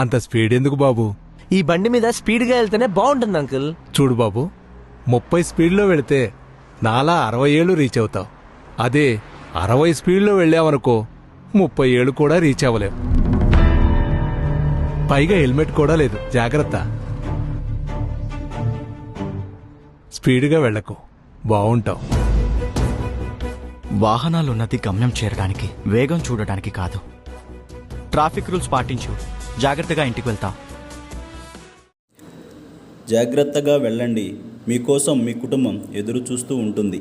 అంత స్పీడ్ ఎందుకు బాబు? ఈ బండి మీద స్పీడ్గా వెళ్తేనే బాగుంటుంది అంకుల్. చూడు బాబు, 30 స్పీడ్లో వెళితే నాలా 60 ఏళ్ళు రీచ్ అవుతావు. అదే 60 స్పీడ్లో వెళ్ళావనుకో 30 ఏళ్ళు కూడా రీచ్ అవ్వలేవు. పైగా హెల్మెట్ కూడా లేదు, జాగ్రత్త. స్పీడ్గా వెళ్ళకు, బాగుంటావు. వాహనాలున్నది గమ్యం చేరడానికి, వేగం చూడడానికి కాదు. ట్రాఫిక్ రూల్స్ పాటించు, జాగ్రత్తగా ఇంటికి వెళ్తాం. జాగ్రత్తగా వెళ్ళండి, మీకోసం మీ కుటుంబం ఎదురు చూస్తూ ఉంటుంది.